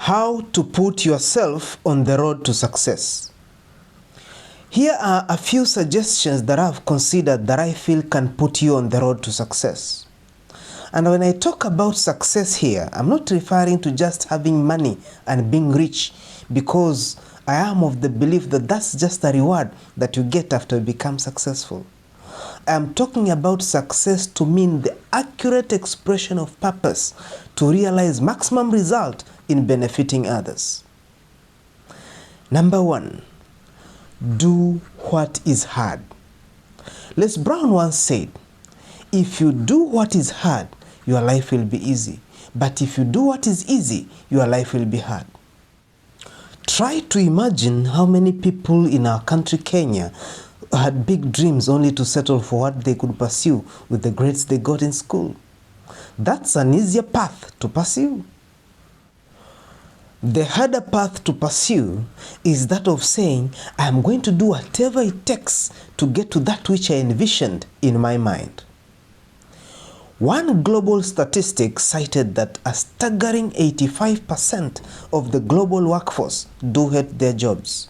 How to put yourself on the road to success. Here are a few suggestions that I've considered that I feel can put you on the road to success. And when I talk about success here, I'm not referring to just having money and being rich, because I am of the belief that that's just a reward that you get after you become successful. I am talking about success to mean the accurate expression of purpose to realize maximum result in benefiting others. Number 1, do what is hard. Les Brown once said, if you do what is hard, your life will be easy. But if you do what is easy, your life will be hard. Try to imagine how many people in our country, Kenya, had big dreams only to settle for what they could pursue with the grades they got in school. That's an easier path to pursue. The harder path to pursue is that of saying, I am going to do whatever it takes to get to that which I envisioned in my mind. One global statistic cited that a staggering 85% of the global workforce do hate their jobs.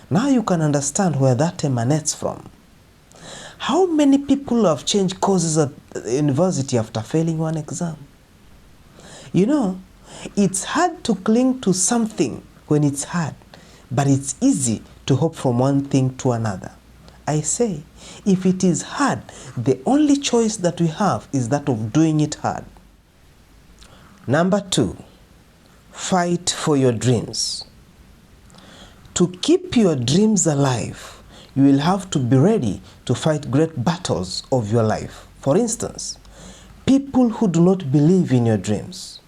Now you can understand where that emanates from. How many people have changed courses at university after failing one exam? You know, it's hard to cling to something when it's hard, but it's easy to hop from one thing to another. I say, if it is hard, the only choice that we have is that of doing it hard. Number 2, fight for your dreams. To keep your dreams alive, you will have to be ready to fight great battles of your life. For instance, people who do not believe in your dreams.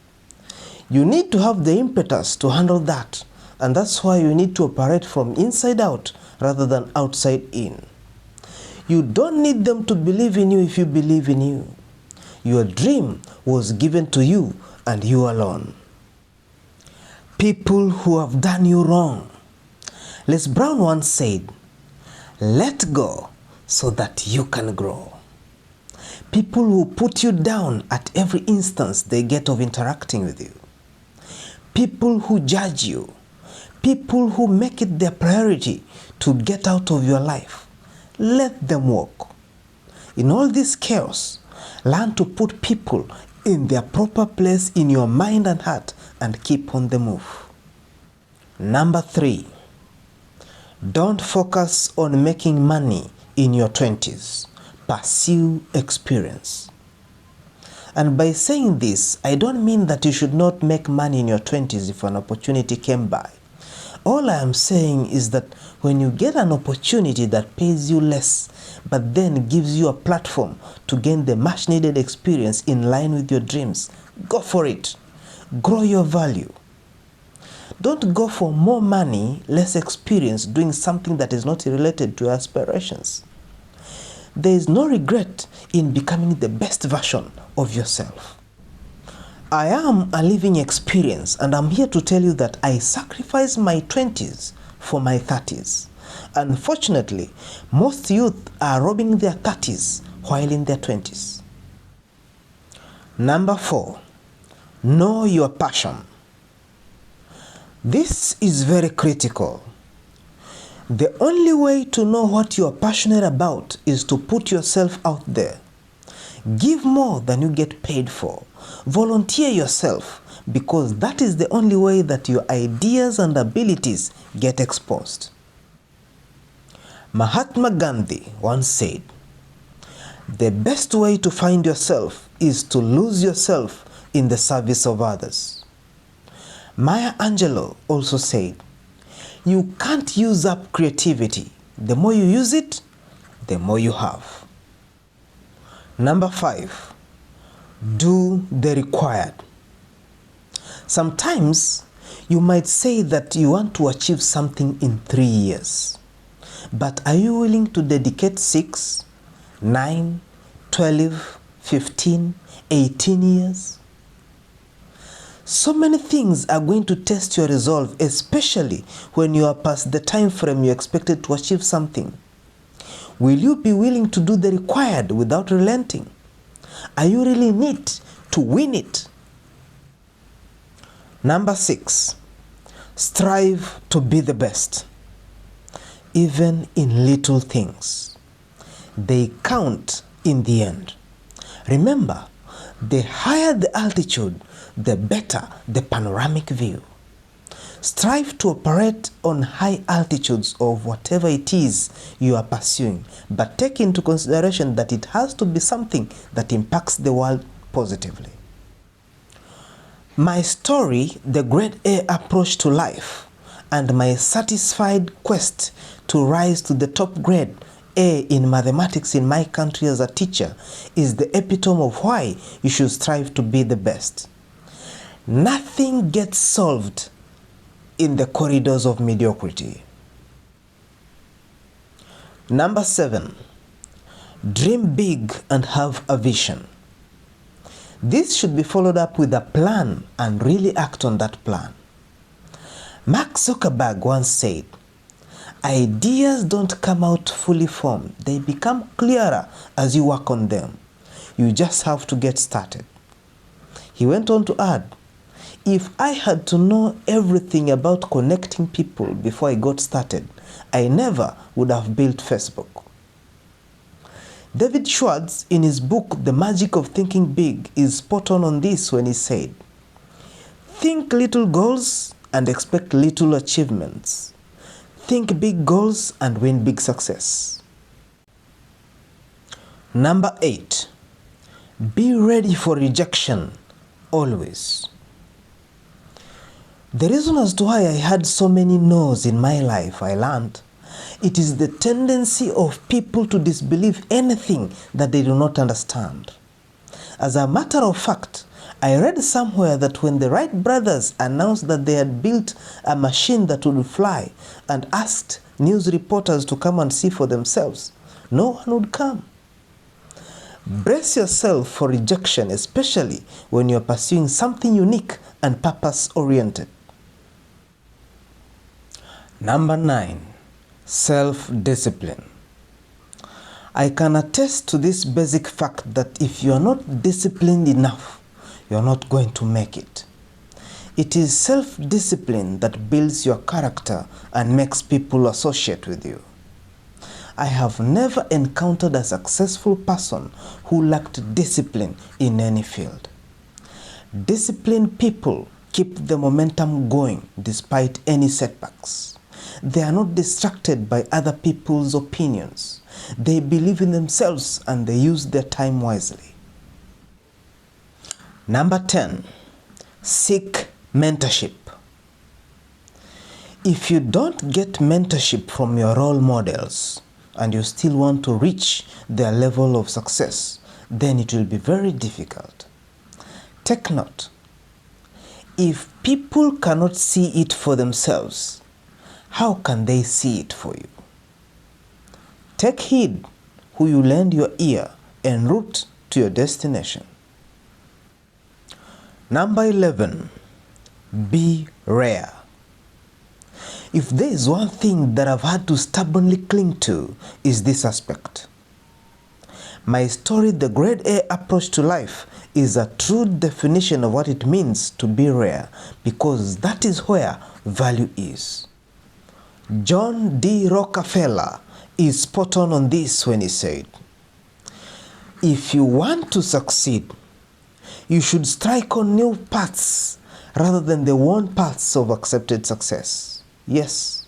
You need to have the impetus to handle that, and that's why you need to operate from inside out rather than outside in. You don't need them to believe in you if you believe in you. Your dream was given to you and you alone. People who have done you wrong. Les Brown once said, let go so that you can grow. People who put you down at every instance they get of interacting with you. People who judge you. People who make it their priority to get out of your life. Let them walk. In all this chaos, learn to put people in their proper place in your mind and heart and keep on the move. Number 3, don't focus on making money in your 20s. Pursue experience. And by saying this, I don't mean that you should not make money in your 20s if an opportunity came by. All I am saying is that when you get an opportunity that pays you less, but then gives you a platform to gain the much needed experience in line with your dreams, go for it. Grow your value. Don't go for more money, less experience doing something that is not related to your aspirations. There is no regret in becoming the best version of yourself. I am a living experience, and I'm here to tell you that I sacrificed my 20s for my 30s. Unfortunately, most youth are robbing their 30s while in their 20s. Number 4, know your passion. This is very critical. The only way to know what you are passionate about is to put yourself out there. Give more than you get paid for. Volunteer yourself, because that is the only way that your ideas and abilities get exposed. Mahatma Gandhi once said, the best way to find yourself is to lose yourself in the service of others. Maya Angelou also said, you can't use up creativity. The more you use it, the more you have. Number 5, do the required. Sometimes you might say that you want to achieve something in 3 years. But are you willing to dedicate 6, 9, 12, 15, 18 years? So many things are going to test your resolve, especially when you are past the time frame you expected to achieve something. Will you be willing to do the required without relenting? Are you really in it to win it? Number 6, strive to be the best, even in little things. They count in the end. Remember, the higher the altitude, the better the panoramic view. Strive to operate on high altitudes of whatever it is you are pursuing, but take into consideration that it has to be something that impacts the world positively. My story, the grade A approach to life, and my satisfied quest to rise to the top grade A in mathematics in my country as a teacher, is the epitome of why you should strive to be the best. Nothing gets solved in the corridors of mediocrity. Number 7, dream big and have a vision. This should be followed up with a plan and really act on that plan. Mark Zuckerberg once said, ideas don't come out fully formed. They become clearer as you work on them. You just have to get started. He went on to add, if I had to know everything about connecting people before I got started, I never would have built Facebook. David Schwartz, in his book, The Magic of Thinking Big, is spot on this when he said, think little goals and expect little achievements. Think big goals and win big success. Number 8, be ready for rejection always. The reason as to why I had so many no's in my life, I learned, it is the tendency of people to disbelieve anything that they do not understand. As a matter of fact, I read somewhere that when the Wright brothers announced that they had built a machine that would fly and asked news reporters to come and see for themselves, no one would come. Brace yourself for rejection, especially when you're pursuing something unique and purpose-oriented. Number 9, self-discipline. I can attest to this basic fact that if you are not disciplined enough, you are not going to make it. It is self-discipline that builds your character and makes people associate with you. I have never encountered a successful person who lacked discipline in any field. Disciplined people keep the momentum going despite any setbacks. They are not distracted by other people's opinions. They believe in themselves and they use their time wisely. Number 10, seek mentorship. If you don't get mentorship from your role models and you still want to reach their level of success, then it will be very difficult. Take note, if people cannot see it for themselves, how can they see it for you? Take heed who you lend your ear en route to your destination. Number 11, be rare. If there is one thing that I've had to stubbornly cling to, is this aspect. My story, The Grade A Approach to Life, is a true definition of what it means to be rare, because that is where value is. John D. Rockefeller is spot on this when he said, if you want to succeed, you should strike on new paths rather than the worn paths of accepted success. Yes,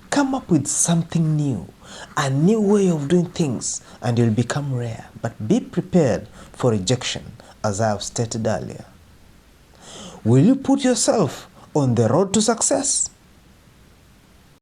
come up with something new, a new way of doing things, and you'll become rare. But be prepared for rejection, as I have stated earlier. Will you put yourself on the road to success?